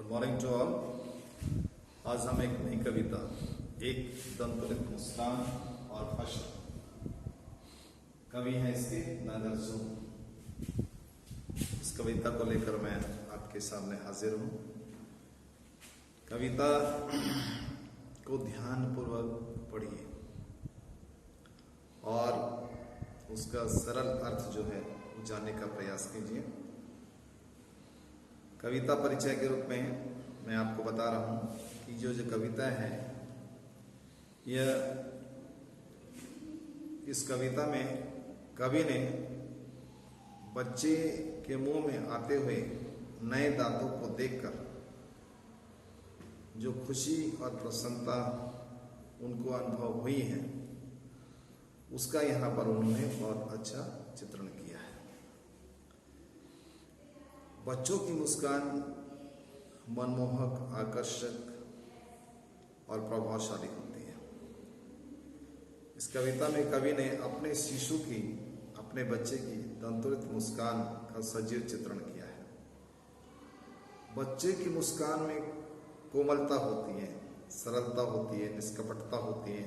Good morning to all. आज हम एक नई कविता, एक दंतलित मुस्कान और हर्ष, कवि हैं इसके नागार्जुन। इस कविता को लेकर मैं आपके सामने हाजिर हूं। कविता को ध्यानपूर्वक पढ़िए और उसका सरल अर्थ जो है वो जानने का प्रयास कीजिए। कविता परिचय के रूप में मैं आपको बता रहा हूं कि जो कविता है, यह इस कविता में कवि ने बच्चे के मुंह में आते हुए नए दांतों को देखकर जो खुशी और प्रसन्नता उनको अनुभव हुई है, उसका यहाँ पर उन्होंने बहुत अच्छा चित्रण किया है। बच्चों की मुस्कान मनमोहक, आकर्षक और प्रभावशाली होती है। इस कविता में कवि ने अपने शिशु की, अपने बच्चे की दंतोलित मुस्कान का सजीव चित्रण किया है। बच्चे की मुस्कान में कोमलता होती है, सरलता होती है, निष्कपटता होती है,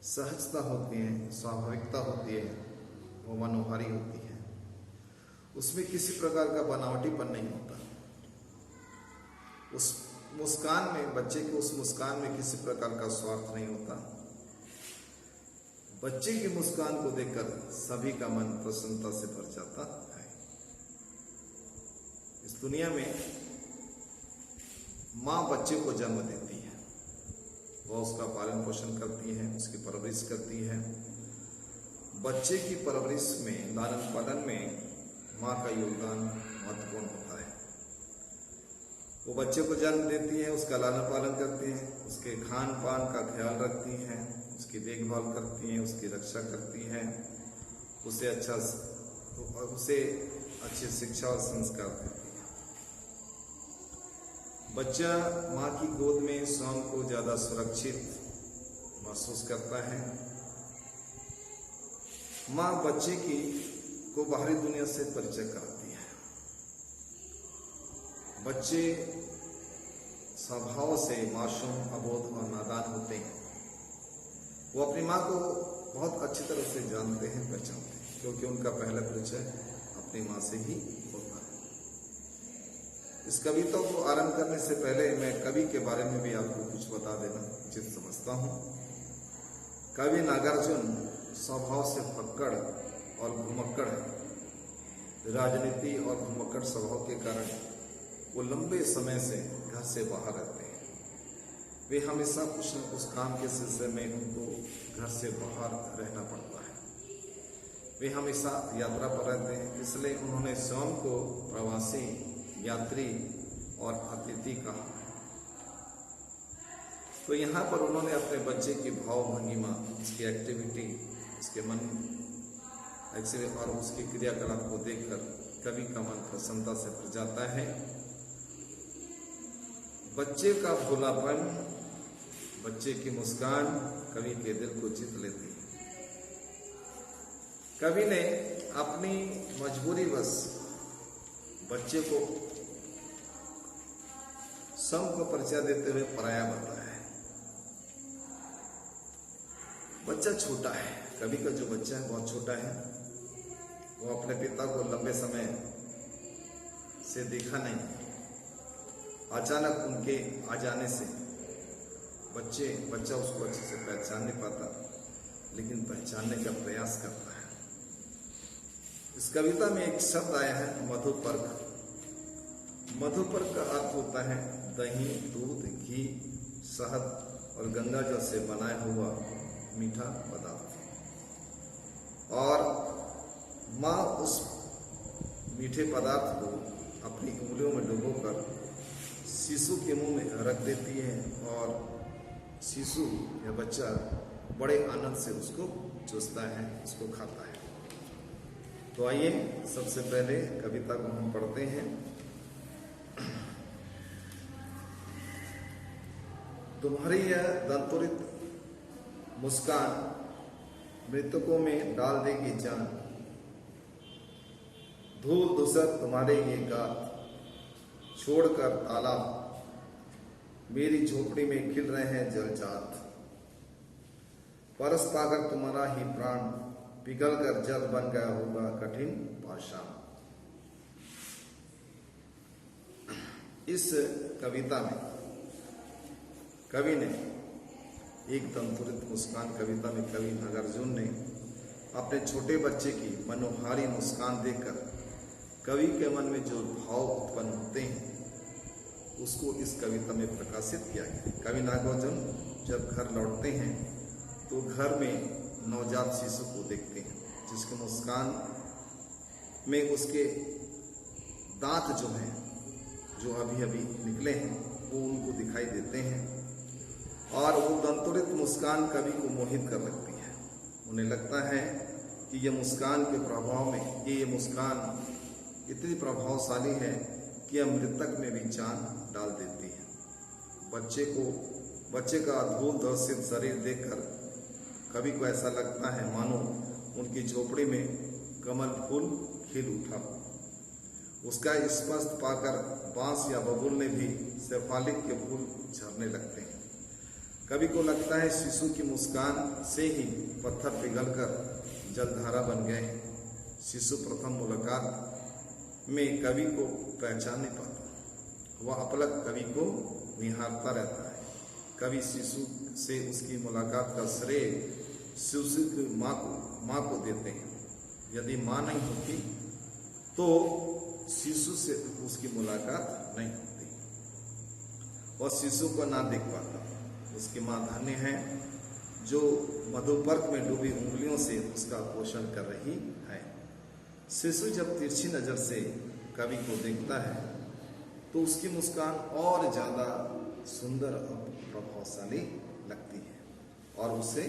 सहजता होती है, स्वाभाविकता होती है, वो मनोहारी होती है। उसमें किसी प्रकार का बनावटीपन नहीं होता। उस मुस्कान में, बच्चे के उस मुस्कान में किसी प्रकार का स्वार्थ नहीं होता। बच्चे की मुस्कान को देखकर सभी का मन प्रसन्नता से भर जाता है। इस दुनिया में माँ बच्चे को जन्म देती है, वह उसका पालन पोषण करती है, उसकी परवरिश करती है। बच्चे की परवरिश में, लालन पालन में माँ का योगदान महत्वपूर्ण होता है। वो बच्चे को जन्म देती है, उसका लालन पालन करती है, उसके खान पान का ख्याल रखती है, उसकी देखभाल करती है, उसकी रक्षा करती है, उसे अच्छी शिक्षा और संस्कार देती है। बच्चा माँ की गोद में स्वयं को ज्यादा सुरक्षित महसूस करता है। माँ बच्चे को बाहरी दुनिया से परिचय कराती है। बच्चे स्वभाव से मासूम, अबोध और नादान होते हैं। वो अपनी माँ को बहुत अच्छी तरह से जानते हैं, पहचानते हैं, क्योंकि उनका पहला परिचय अपनी माँ से ही होता है। इस कविता को आरंभ करने से पहले मैं कवि के बारे में भी आपको कुछ बता देना उचित समझता हूँ। कवि नागार्जुन स्वभाव से फक्कड़ और घुमक्कड़ है। राजनीति और घुमक्कड़ स्वभाव के कारण वो लंबे समय से घर से बाहर रहते हैं। वे हमेशा कुछ न कुछ काम के सिलसिले में उनको घर से बाहर रहना पड़ता है। वे हमेशा यात्रा पर रहते हैं, इसलिए उन्होंने स्वयं को प्रवासी, यात्री और अतिथि कहा। तो यहाँ पर उन्होंने अपने बच्चे की भाव भंगिमा, उसकी एक्टिविटी, उसके मन और उसके क्रियाकलाप को देखकर कवि का मन प्रसन्नता से भर जाता है। बच्चे का भोलापन, बच्चे की मुस्कान कवि के दिल को जीत लेती है। कवि ने अपनी मजबूरीवश बच्चे को स्वयं को परिचय देते हुए पराया बताया है। बच्चा छोटा है, कवि का जो बच्चा है बहुत छोटा है। वो अपने पिता को लंबे समय से देखा नहीं। अचानक उनके आ जाने से बच्चा उसको अच्छे से पहचान नहीं पाता, लेकिन पहचानने का प्रयास करता है। इस कविता में एक शब्द आया है, मधुपर्क। मधुपर्क का अर्थ होता है दही, दूध, घी, शहद और गंगा जल से बनाया हुआ मीठा पदार्थ। और माँ उस मीठे पदार्थ को अपनी उंगलियों में डुबोकर शिशु के मुंह में रख देती है और शिशु या बच्चा बड़े आनंद से उसको चूसता है, उसको खाता है। तो आइए सबसे पहले कविता को हम पढ़ते हैं। तुम्हारी यह दंतोलित मुस्कान मृतकों में डाल देगी जान। धूल धूसर तुम्हारे ये गात छोड़कर तालाब, मेरी झोपड़ी में खिल रहे हैं जलजात। परस पाकर तुम्हारा ही प्राण पिघल कर जल बन गया होगा कठिन पाषाण। इस कविता में कवि ने एक दंतुरित मुस्कान, कविता में कवि नागार्जुन ने अपने छोटे बच्चे की मनोहारी मुस्कान देखकर कवि के मन में जो भाव उत्पन्न होते हैं उसको इस कविता में प्रकाशित किया गया। कवि नागार्जुन जब घर लौटते हैं तो घर में नवजात शिशु को देखते हैं जिसकी मुस्कान में उसके दांत जो हैं, जो अभी अभी निकले हैं, वो उनको दिखाई देते हैं और वो दंतुरित मुस्कान कवि को मोहित कर लगती है। उन्हें लगता है कि ये मुस्कान के प्रभाव में ये मुस्कान इतनी प्रभावशाली है कि यह मृतक में भी जान डाल देती है। बच्चे का धूल धर्षित शरीर देखकर कवि को ऐसा लगता है मानो उनकी झोपड़ी में कमल फूल खिल उठा। उसका स्पर्श पाकर बांस या बबूल में भी शेफालिक के फूल झरने लगते हैं। कवि को लगता है शिशु की मुस्कान से ही पत्थर पिघलकर जलधारा बन गए। शिशु प्रथम मुलाकात में कवि को पहचान नहीं पाता, वह अपलक कवि को निहारता रहता है। कवि शिशु से उसकी मुलाकात का श्रेय शिशु की माँ को देते हैं। यदि माँ नहीं होती तो शिशु से उसकी मुलाकात नहीं होती और शिशु को ना देख पाता। उसकी माँ धन्य है जो मधुपर्क में डूबी उंगलियों से उसका पोषण कर रही है। शिशु जब तिरछी नजर से कवि को देखता है तो उसकी मुस्कान और ज्यादा सुंदर और प्रभावशाली लगती है और उसे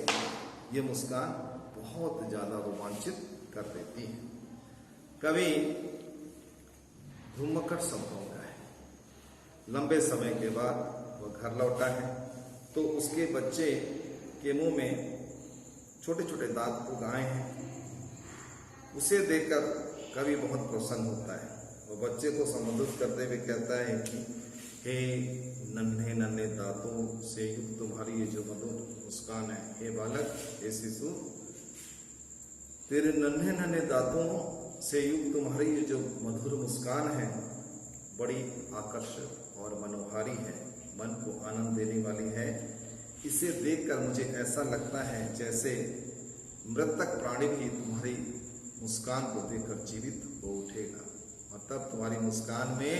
ये मुस्कान बहुत ज्यादा रोमांचित कर देती है। कवि धुम्मकड़ संभव है। लंबे समय के बाद वह घर लौटा है तो उसके बच्चे के मुंह में छोटे छोटे दांत उग आए हैं। उसे देखकर कवि बहुत प्रसन्न होता है। वह बच्चे को संबोधित करते हुए कहता है कि हे नन्हे नन्हे दांतों से युक्त तुम्हारी ये जो मधुर मुस्कान है, हे बालक, हे शिशु, तेरे नन्हे नन्हे दांतों से युक्त तुम्हारी ये जो मधुर मुस्कान है बड़ी आकर्षक और मनोहारी है, मन को आनंद देने वाली है। इसे देखकर मुझे ऐसा लगता है जैसे मृतक प्राणी भी तुम्हारी मुस्कान को देखकर जीवित हो उठेगा। मतलब तुम्हारी मुस्कान में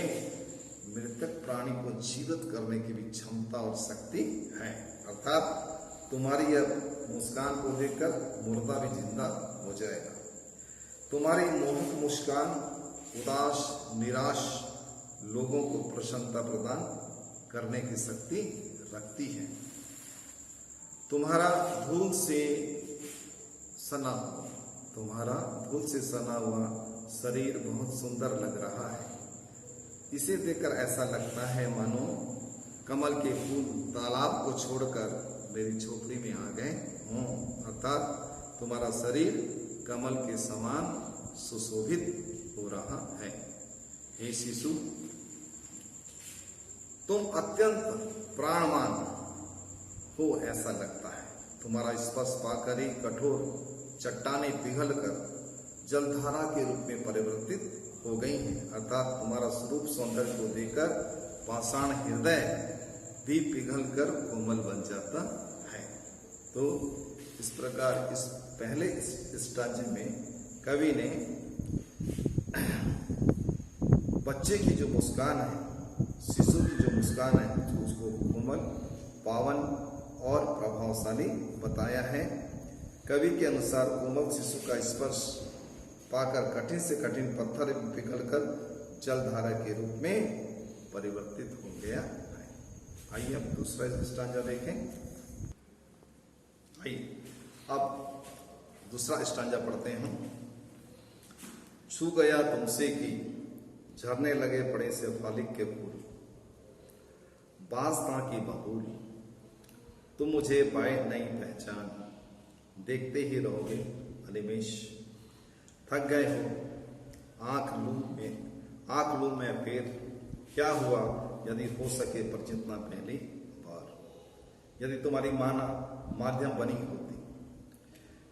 मृतक प्राणी को जीवित करने की भी क्षमता और शक्ति है। अर्थात तुम्हारी यह मुस्कान को देखकर मुर्दा भी जिंदा हो जाएगा। तुम्हारी मोहक मुस्कान उदास निराश लोगों को प्रसन्नता प्रदान करने की शक्ति रखती है। तुम्हारा धूल से सना हुआ शरीर बहुत सुंदर लग रहा है। इसे देखकर ऐसा लगता है मानो कमल के फूल तालाब को छोड़कर मेरी झोपड़ी में आ गए हों। अर्थात तुम्हारा शरीर कमल के समान सुशोभित हो रहा है। हे शिशु, तुम अत्यंत प्राणवान हो ऐसा लगता है। तुम्हारा स्पर्श पाकर ही कठोर चट्टानें पिघलकर जलधारा के रूप में परिवर्तित हो गई हैं। अर्थात तुम्हारा स्वरूप सौंदर्य को देखकर पाषाण हृदय भी पिघलकर कोमल बन जाता है। तो इस प्रकार इस पहले स्टांजे में कवि ने बच्चे की जो मुस्कान है, शिशु की जो मुस्कान है, उसको कोमल, पावन और प्रभावशाली बताया है। कवि के अनुसार कोमल शिशु का स्पर्श पाकर कठिन से कठिन पत्थर पिघलकर जलधारा के रूप में परिवर्तित हो गया है। आइए अब दूसरा स्टांजा देखें। आइए अब दूसरा स्टांजा पढ़ते हैं। छू गया तुमसे कि झरने लगे पड़े से फालिक के फूल, बांसता की बबूल, तुम मुझे पाए नहीं पहचान, देखते ही रहोगे अनिमेश। थक गए हो आंख लूं मैं फेर, क्या हुआ यदि हो सके पर जितना पहली बार, यदि तुम्हारी माँ ना माध्यम बनी होती,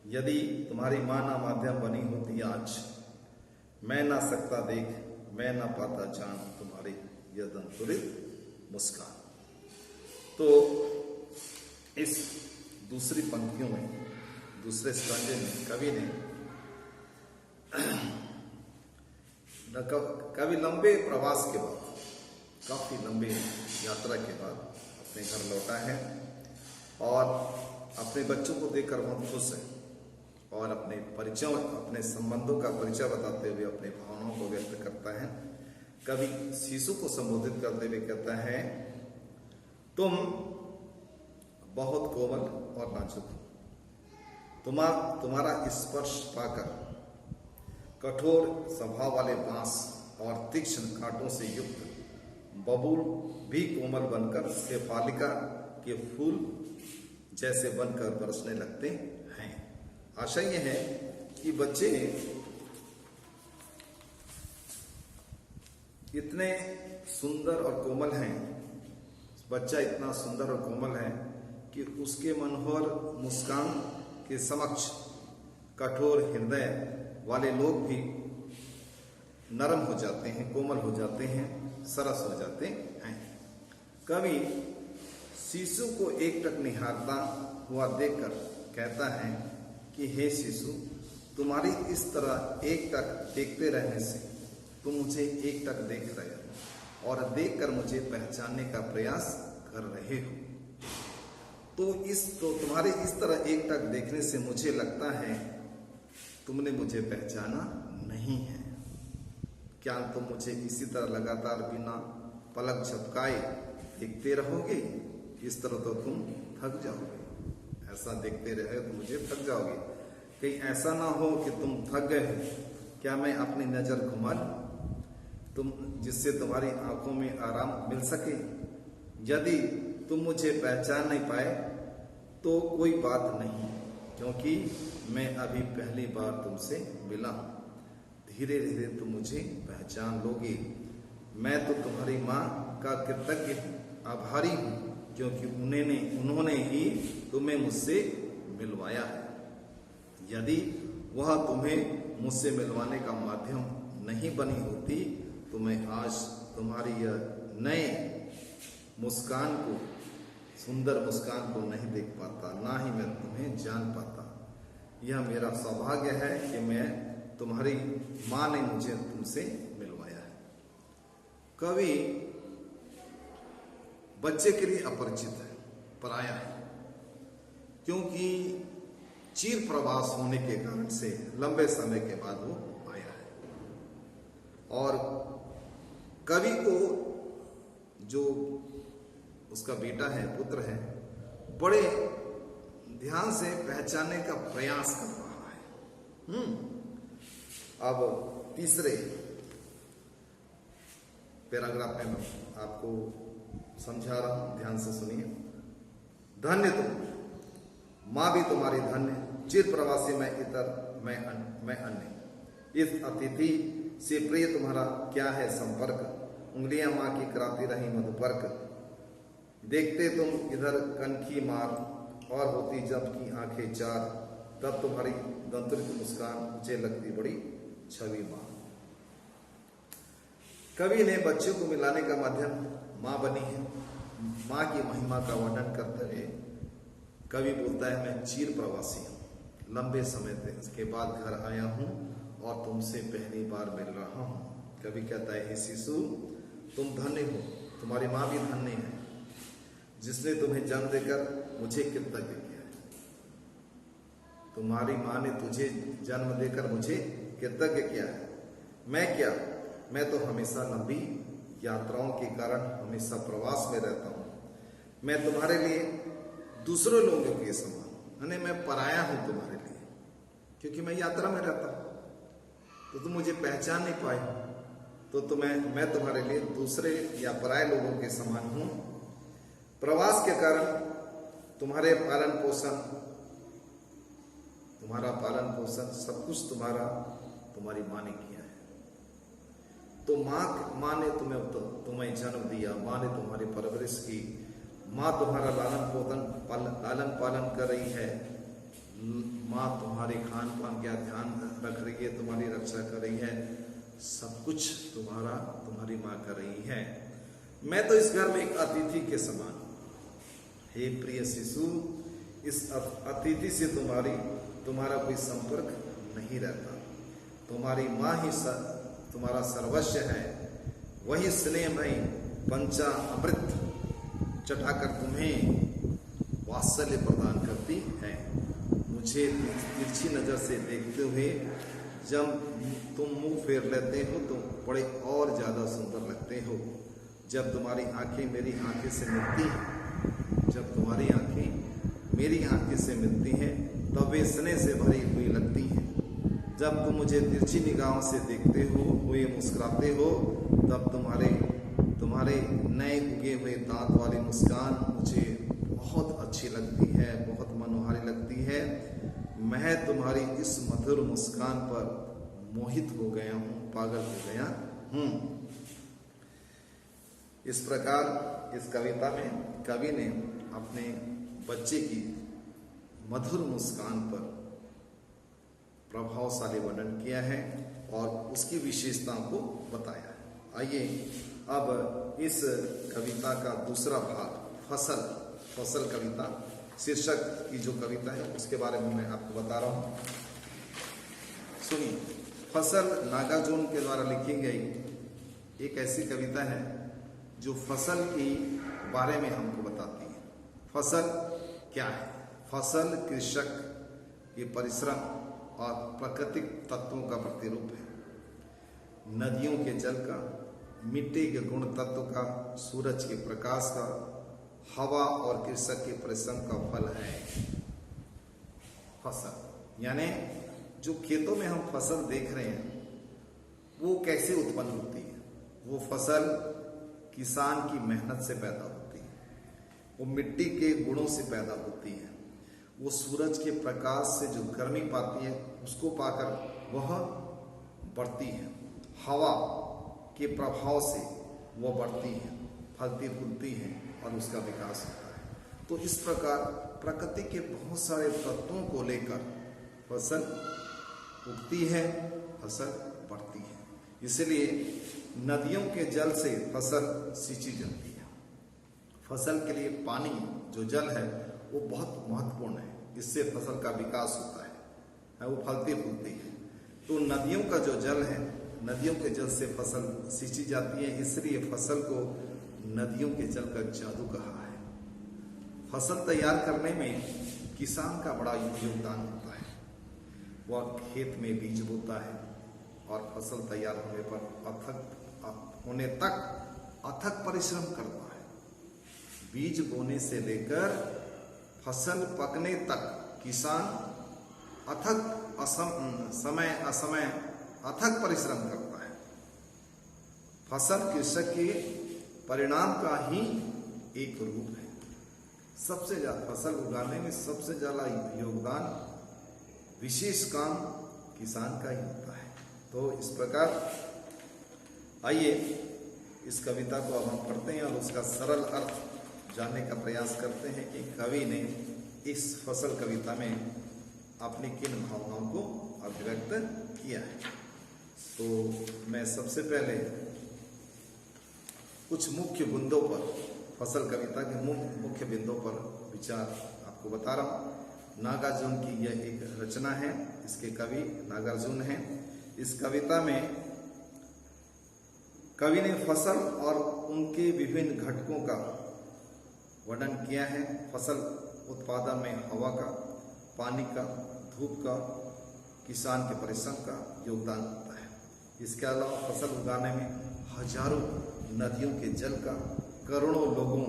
यदि तुम्हारी माँ ना माध्यम बनी होती आज, मैं ना सकता देख, मैं ना पाता जान तुम्हारी यह दंतुरित मुस्कान। तो इस दूसरी पंक्तियों में, दूसरे स्टैंजे में कवि लंबे प्रवास के बाद, काफी लंबे यात्रा के बाद अपने घर लौटा है और अपने बच्चों को देखकर बहुत खुश है और अपने परिचय, अपने संबंधों का परिचय बताते हुए अपने भावनाओं को व्यक्त करता है। कवि शिशु को संबोधित करते हुए कहता है, तुम बहुत कोमल और नाजुक हो, तुम्हारा स्पर्श पाकर कठोर स्वभाव वाले बांस और तीक्ष्ण कांटों से युक्त बबूल भी कोमल बनकर शेफालिका के फूल जैसे बनकर बरसने लगते हैं। आशा यह है कि बच्चे इतने सुंदर और कोमल हैं, बच्चा इतना सुंदर और कोमल है कि उसके मनोहर मुस्कान के समक्ष कठोर हृदय वाले लोग भी नरम हो जाते हैं, कोमल हो जाते हैं, सरस हो जाते हैं। कवि शिशु को एकटक निहारता हुआ देखकर कहता है कि हे शिशु, तुम्हारी इस तरह एकटक देखते रहने से तुम मुझे एकटक देख रहे हो और देखकर मुझे पहचानने का प्रयास कर रहे हो। तो तुम्हारे इस तरह एकटक देखने से मुझे लगता है तुमने मुझे पहचाना नहीं है। क्या तुम मुझे इसी तरह लगातार बिना पलक झपकाए देखते रहोगे? इस तरह तो तुम थक जाओगे। ऐसा देखते रहे तो मुझे थक जाओगे। कहीं ऐसा ना हो कि तुम थक गए हो, क्या मैं अपनी नजर घुमा लूं तुम, जिससे तुम्हारी आंखों में आराम मिल सके? यदि तुम मुझे पहचान नहीं पाए तो कोई बात नहीं, क्योंकि मैं अभी पहली बार तुमसे मिला हूं। धीरे धीरे तुम मुझे पहचान लोगे। मैं तो तुम्हारी माँ का कृतज्ञ आभारी हूं, क्योंकि उन्होंने ही तुम्हें मुझसे मिलवाया है। यदि वह तुम्हें मुझसे मिलवाने का माध्यम नहीं बनी होती तो मैं आज तुम्हारी यह नए मुस्कान को, सुंदर मुस्कान को नहीं देख पाता, ना ही मैं तुम्हें जान पाता। यह मेरा सौभाग्य है कि मैं तुम्हारी माँ ने मुझे तुमसे मिलवाया है। कवि बच्चे के लिए अपरिचित है, पराया है, क्योंकि चीर प्रवास होने के कारण से लंबे समय के बाद वो आया है और कवि को जो उसका बेटा है, पुत्र है, बड़े ध्यान से पहचानने का प्रयास कर रहा है। अब तीसरे पैराग्राफ में मैं आपको समझा रहा हूं, ध्यान से सुनिए। धन्य तुम, मां भी तुम्हारी धन्य, चिर प्रवासी मैं इतर मैं अन्य। इस अतिथि से प्रिय तुम्हारा क्या है संपर्क, उंगलियां मां की कराती रही मधुपर्क। देखते तुम इधर कनखी मार और होती जब की आंखें चार, तब तुम्हारी दंतरित मुस्कान मुझे लगती बड़ी छवि मां। कवि ने बच्चों को मिलाने का माध्यम मां बनी है। मां की महिमा का वर्णन करते हुए कवि बोलता है, मैं चीर प्रवासी हूं, लंबे समय के बाद घर आया हूं और तुमसे पहली बार मिल रहा हूं। कवि कहता है, हे शिशु, तुम धन्य हो, तुम्हारी मां भी धन्य है, जिसने तुम्हें जन्म देकर मुझे कृतज्ञ किया है। तुम्हारी मां ने तुझे जन्म देकर मुझे कृतज्ञ किया है। मैं क्या, मैं तो हमेशा लंबी यात्राओं के कारण हमेशा प्रवास में रहता हूं। मैं तुम्हारे लिए दूसरे लोगों के समान, यानी मैं पराया हूं तुम्हारे लिए, क्योंकि मैं यात्रा में रहता हूं। तो तुम मुझे पहचान नहीं पाए, तो मैं तुम्हारे लिए दूसरे या पराये लोगों के समान हूं। प्रवास के कारण तुम्हारा पालन पोषण सब कुछ तुम्हारी मां ने किया है। तो माँ ने तुम्हें जन्म दिया, माँ ने तुम्हारी परवरिश की, माँ तुम्हारा लालन पालन कर रही है, माँ तुम्हारे खान पान का ध्यान रख रही है, तुम्हारी रक्षा कर रही है, सब कुछ तुम्हारी माँ कर रही है। मैं तो इस घर में एक अतिथि के समान। हे प्रिय शिशु, इस अतिथि से तुम्हारा कोई संपर्क नहीं रहता। तुम्हारी माँ ही तुम्हारा सर्वस्व है। वही स्नेहमयी पंचा अमृत चटाकर तुम्हें वात्सल्य प्रदान करती है। मुझे तिरछी नजर से देखते हुए जब तुम मुंह फेर लेते हो तो बड़े और ज्यादा सुंदर लगते हो। जब तुम्हारी आंखें मेरी आंखें से मिलती हैं, जब तुम्हारी आंखें मेरी आंखें से मिलती हैं, तब वे स्नेह से भरी हुई लगती हैं। जब तुम मुझे तिरछी निगाहों से देखते हो, हुए मुस्कुराते हो, तब तुम्हारे नए उगे हुए दांत वाली मुस्कान मुझे बहुत अच्छी लगती है, बहुत मनोहारी लगती है। मैं तुम्हारी इस मधुर मुस्कान पर मोहित हो गया हूँ, पागल हो गया हूँ। इस प्रकार इस कविता में कवि ने अपने बच्चे की मधुर मुस्कान पर प्रभावशाली वर्णन किया है और उसकी विशेषताओं को बताया है। आइए अब इस कविता का दूसरा भाग फसल कविता शीर्षक की जो कविता है उसके बारे में मैं आपको बता रहा हूँ। सुनिए। फसल नागार्जुन के द्वारा लिखी गई एक ऐसी कविता है जो फसल के बारे में हमको बताती है। फसल क्या है? फसल कृषक के परिश्रम और प्राकृतिक तत्वों का प्रतिरूप है। नदियों के जल का, मिट्टी के गुण तत्व का, सूरज के प्रकाश का, हवा और कृषक के परिश्रम का फल है फसल। यानी जो खेतों में हम फसल देख रहे हैं वो कैसे उत्पन्न होती है? वो फसल किसान की मेहनत से पैदा होती है, वो मिट्टी के गुणों से पैदा होती है, वो सूरज के प्रकाश से जो गर्मी पाती है उसको पाकर वह बढ़ती है, हवा के प्रभाव से वह बढ़ती है, फलती फूलती है और उसका विकास होता है। तो इस प्रकार प्रकृति के बहुत सारे तत्वों को लेकर फसल उगती है, फसल बढ़ती है। इसलिए नदियों के जल से फसल सींची जाती है। फसल के लिए पानी जो जल है वो बहुत महत्वपूर्ण है, इससे फसल का विकास होता है, वो फलती फूलती है। तो नदियों का जो जल है, नदियों के जल से फसल सींची जाती है, इसलिए फसल को नदियों के जल का जादू कहा है। फसल तैयार करने में किसान का बड़ा योगदान होता है। वह खेत में बीज बोता है और फसल तैयार होने तक अथक परिश्रम करता है। बीज बोने से लेकर फसल पकने तक किसान अथक समय अथक परिश्रम करता है। फसल कृषक के परिणाम का ही एक रूप है। सबसे ज्यादा फसल उगाने में सबसे ज्यादा योगदान, विशेष काम किसान का ही होता है। तो इस प्रकार आइए इस कविता को अब हम पढ़ते हैं और उसका सरल अर्थ जानने का प्रयास करते हैं कि कवि ने इस फसल कविता में अपनी किन भावनाओं को अभिव्यक्त किया है। तो मैं सबसे पहले कुछ मुख्य बिंदुओं पर, फसल कविता के मुख्य बिंदुओं पर विचार आपको बता रहा हूँ। नागार्जुन की यह एक रचना है, इसके कवि नागार्जुन हैं। इस कविता में कवि ने फसल और उनके विभिन्न घटकों का वर्णन किया है। फसल उत्पादन में हवा का, पानी का, धूप का, किसान के परिश्रम का योगदान होता है। इसके अलावा फसल उगाने में हजारों नदियों के जल का, करोड़ों लोगों,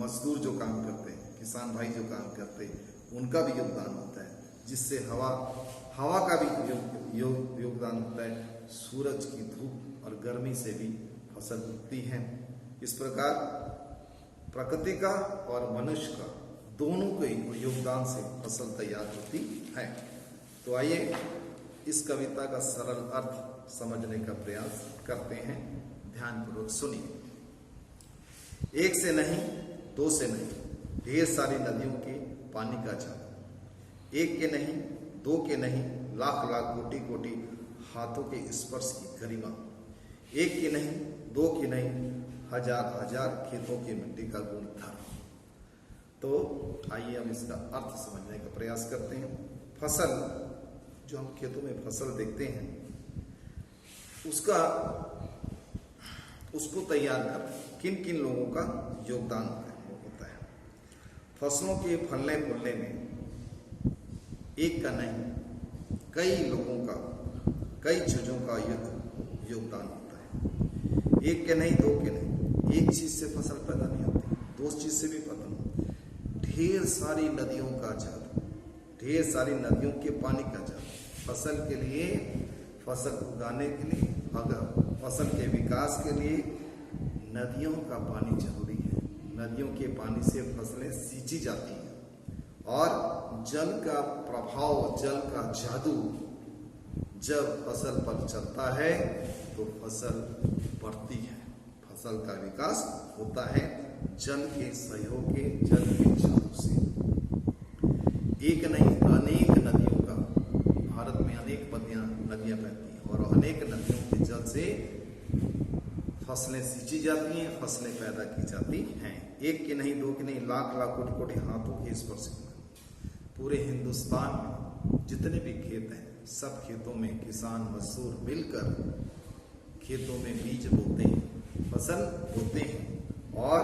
मजदूर जो काम करते हैं, किसान भाई जो काम करते हैं, उनका भी योगदान होता है, जिससे हवा का भी योगदान होता है। सूरज की धूप और गर्मी से भी फसल उगती है। इस प्रकार प्रकृति का और मनुष्य का दोनों के योगदान से फसल तैयार होती है। तो आइए इस कविता का सरल अर्थ समझने का प्रयास करते हैं। ध्यानपूर्वक सुनिए। एक से नहीं, दो से नहीं, ढेर सारी नदियों के पानी का जादू। एक के नहीं, दो के नहीं, लाख लाख कोटि कोटि हाथों के स्पर्श की गरिमा। एक के नहीं, दो के नहीं, हजार हजार खेतों की मिट्टी का गुण धर्म। तो आइए हम इसका अर्थ समझने का प्रयास करते हैं। फसल, जो हम खेतों में फसल देखते हैं, उसको तैयार कर किन किन लोगों का योगदान होता है। फसलों के फलने फूलने में एक का नहीं, कई लोगों का, कई चीजों का योगदान होता है। एक के नहीं, दो के नहीं, एक चीज से फसल पैदा नहीं होती, दो चीज से भी पैदा नहीं होती। ढेर सारी नदियों का जादू, ढेर सारी नदियों के पानी का जादू। फसल के लिए, फसल उगाने के लिए, फसल के विकास के लिए नदियों का पानी जरूरी है। नदियों के पानी से फसलें सींची जाती हैं और जल का प्रभाव, जल का जादू जब फसल पर चलता है तो फसल बढ़ती है, फसल का विकास होता है जल के सहयोग के, जल के जादू से। एक नहीं, अनेक नदियों का, भारत में अनेक नदियां बहती हैं और अनेक नदियों के जल से फसलें सींची जाती हैं, फसलें पैदा की जाती हैं। एक के नहीं, दो के नहीं, लाख लाख कोटि कोटि हाथों के स्पर्श। पूरे हिंदुस्तान में जितने भी खेत हैं, सब खेतों में किसान मजदूर मिलकर खेतों में बीज बोते हैं, फसल बोते हैं और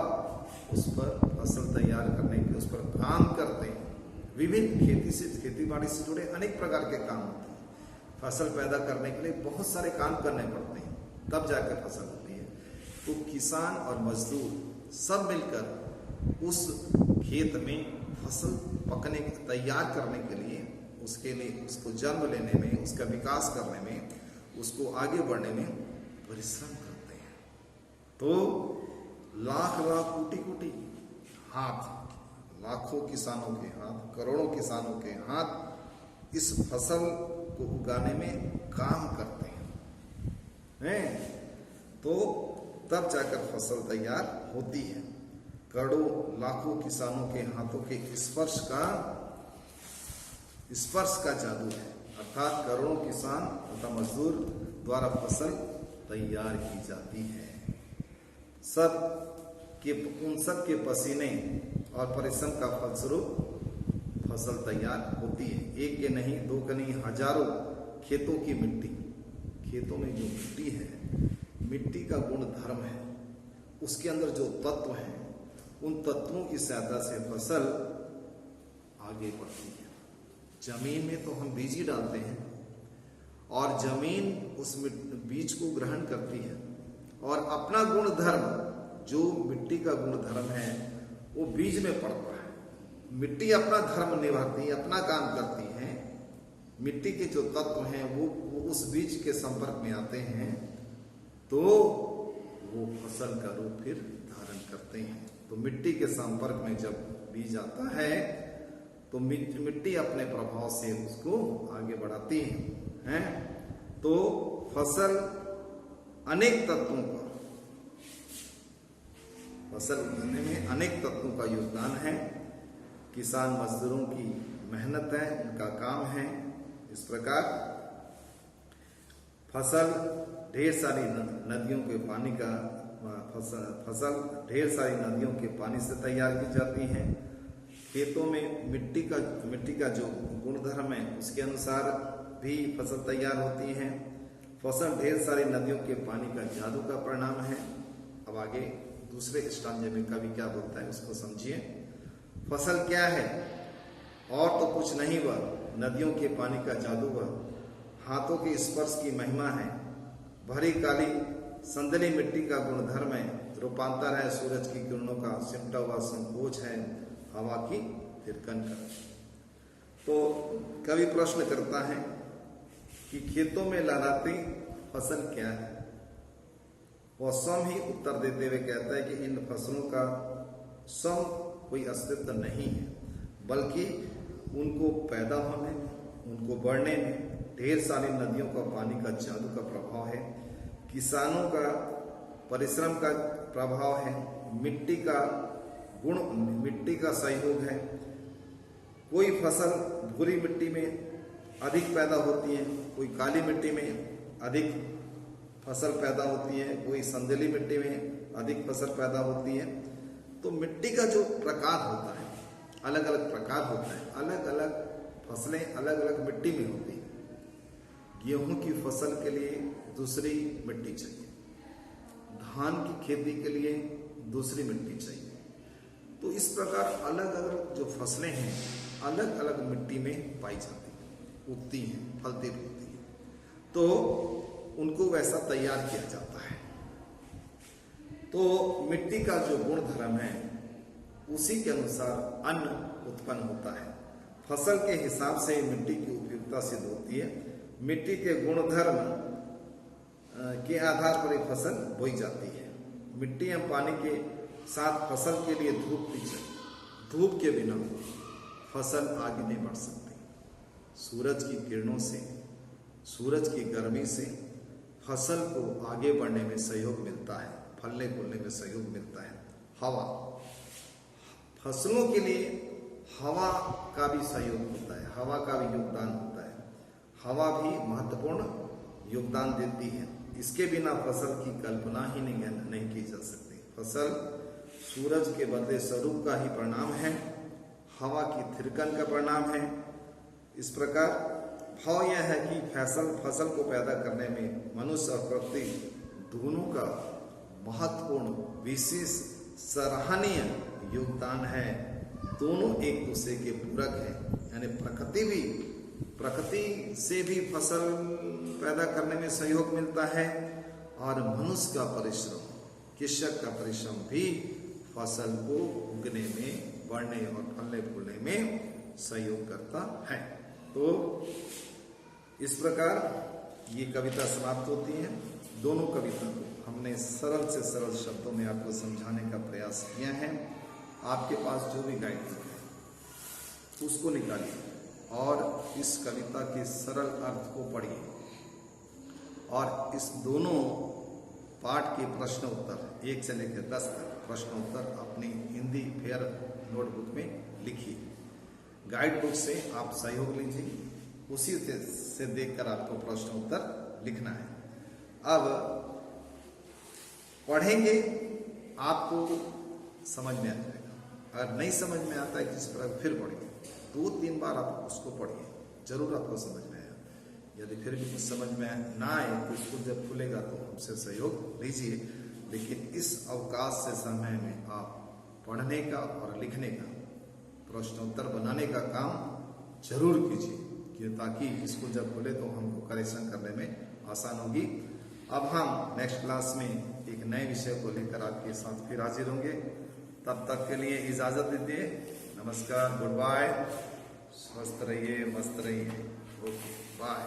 उस पर फसल तैयार करने के, उस पर काम करते हैं। विभिन्न खेती बाड़ी से जुड़े अनेक प्रकार के काम होते हैं। फसल पैदा करने के लिए बहुत सारे काम करने पड़ते हैं, तब जाकर फसल होती है। तो किसान और मजदूर सब मिलकर उस खेत में फसल पकने, तैयार करने के लिए, उसके लिए, उसको जन्म लेने में, उसका विकास करने में, उसको आगे बढ़ने में परिश्रम करते हैं। तो लाख लाख कोटि कोटि हाथ, लाखों किसानों के हाथ, करोड़ों किसानों के हाथ इस फसल को उगाने में काम करते हैं। तो तब जाकर फसल तैयार होती है। करोड़ों लाखों किसानों के हाथों के स्पर्श का जादू है, अर्थात करोड़ों किसान तथा मजदूर द्वारा फसल तैयार की जाती है। उन सब के पसीने और परिश्रम का फलस्वरूप फसल तैयार होती है। एक के नहीं, दो के नहीं, हजारों खेतों की मिट्टी, खेतों में जो मिट्टी है, मिट्टी का गुण धर्म है, उसके अंदर जो तत्व हैं, उन तत्वों की सहायता से फसल आगे बढ़ती है। जमीन में तो हम बीज ही डालते हैं और जमीन उस बीज को ग्रहण करती है और अपना गुण धर्म, जो मिट्टी का गुण धर्म है, वो बीज में पड़ता है। मिट्टी अपना धर्म निभाती है, अपना काम करती है। मिट्टी के जो तत्व हैं वो उस बीज के संपर्क में आते हैं तो वो फसल का रूप फिर धारण करते हैं। तो मिट्टी के संपर्क में जब बीज आता है तो मिट्टी अपने प्रभाव से उसको आगे बढ़ाती है। तो फसल अनेक तत्वों का, फसल उगाने में अनेक तत्वों का योगदान है। किसान मजदूरों की मेहनत है, उनका काम है। इस प्रकार फसल ढेर सारी नदियों के पानी का, फसल ढेर सारी नदियों के पानी से तैयार की जाती है। खेतों में मिट्टी का जो गुणधर्म है उसके अनुसार भी फसल तैयार होती है। फसल ढेर सारी नदियों के पानी का जादू का परिणाम है। अब आगे दूसरे स्टांजे में कवि क्या बोलता है उसको समझिए। फसल क्या है? और तो कुछ नहीं, वह नदियों के पानी का जादू, वह हाथों के स्पर्श की महिमा है। भरी काली संदली मिट्टी का गुणधर्म है। रूपांतर है सूरज की किरणों का, सिमटा हुआ संकोच है हवा की थिरकन का। तो कवि प्रश्न करता है कि खेतों में लहराती फसल क्या है? वह स्वयं ही उत्तर देते हुए कहता है कि इन फसलों का स्वयं कोई अस्तित्व नहीं है, बल्कि उनको पैदा होने में, उनको बढ़ने में, ढेर सारी नदियों का पानी का जादू का प्रभाव है, किसानों का परिश्रम का प्रभाव है, मिट्टी का गुण, मिट्टी का सहयोग है। कोई फसल भूरी मिट्टी में अधिक पैदा होती है, कोई काली मिट्टी में अधिक फसल पैदा होती है, कोई संदली मिट्टी में अधिक फसल पैदा होती है। तो मिट्टी का जो प्रकार होता है, अलग अलग प्रकार होता है, अलग अलग फसलें अलग अलग मिट्टी में होती है। गेहूं की फसल के लिए दूसरी मिट्टी चाहिए, धान की खेती के लिए दूसरी मिट्टी चाहिए। तो इस प्रकार अलग अलग जो फसलें हैं अलग अलग मिट्टी में पाई जाती हैं, उगती हैं, फलती फूलती हैं, तो उनको वैसा तैयार किया जाता है। तो मिट्टी का जो गुण धर्म है उसी के अनुसार अन्न उत्पन्न होता है। फसल के हिसाब से मिट्टी की उपयुक्तता सिद्ध होती है। मिट्टी के गुणधर्म के आधार पर एक फसल बोई जाती है। मिट्टी एवं पानी के साथ फसल के लिए धूप भी चाहिए। धूप के बिना फसल आगे नहीं बढ़ सकती। सूरज की किरणों से, सूरज की गर्मी से फसल को आगे बढ़ने में सहयोग मिलता है, फलने फूलने में सहयोग मिलता है। हवा, फसलों के लिए हवा का भी सहयोग होता है, हवा का भी योगदान होता है। हवा भी महत्वपूर्ण योगदान देती है। इसके बिना फसल की कल्पना ही नहीं की जा सकती। फसल सूरज के बदले स्वरूप का ही परिणाम है, हवा की थिरकन का परिणाम है। इस प्रकार भाव यह है कि फसल को पैदा करने में मनुष्य और प्रकृति दोनों का महत्वपूर्ण, विशेष, सराहनीय योगदान है। दोनों एक दूसरे के पूरक हैं, यानी प्रकृति से भी फसल पैदा करने में सहयोग मिलता है और मनुष्य का परिश्रम, कृषक का परिश्रम भी फसल को उगने में, बढ़ने और फलने फूलने में सहयोग करता है। तो इस प्रकार ये कविता समाप्त होती है। दोनों कविता को हमने सरल से सरल शब्दों में आपको समझाने का प्रयास किया है। आपके पास जो भी गाइड है उसको निकालिए और इस कविता के सरल अर्थ को पढ़िए और इस दोनों पाठ के प्रश्न उत्तर 1 से लेकर 10 तक प्रश्न उत्तर अपनी हिंदी फेयर नोटबुक में लिखिए। गाइड बुक से आप सहयोग लीजिए, उसी से देखकर आपको प्रश्न उत्तर लिखना है। अब पढ़ेंगे, आपको समझ में आ जाएगा। अगर नहीं समझ में आता है किस प्रकार, फिर पढ़िए, 2-3 बार आप उसको पढ़िए, जरूर आपको समझ में आएगा। यदि फिर भी कुछ समझ में ना आए तो स्कूल जब खुलेगा तो हमसे सहयोग लीजिए। लेकिन इस अवकाश से समय में आप पढ़ने का और लिखने का, प्रश्नोत्तर बनाने का काम जरूर कीजिए, ताकि स्कूल जब खुले तो हमको करेक्शन करने में आसान होगी। अब हम नेक्स्ट क्लास में एक नए विषय को लेकर आपके साथ फिर हाजिर होंगे। तब तक के लिए इजाजत दीजिए। नमस्कार, गुड बाय, स्वस्थ रहिए, मस्त रहिए, ओके बाय।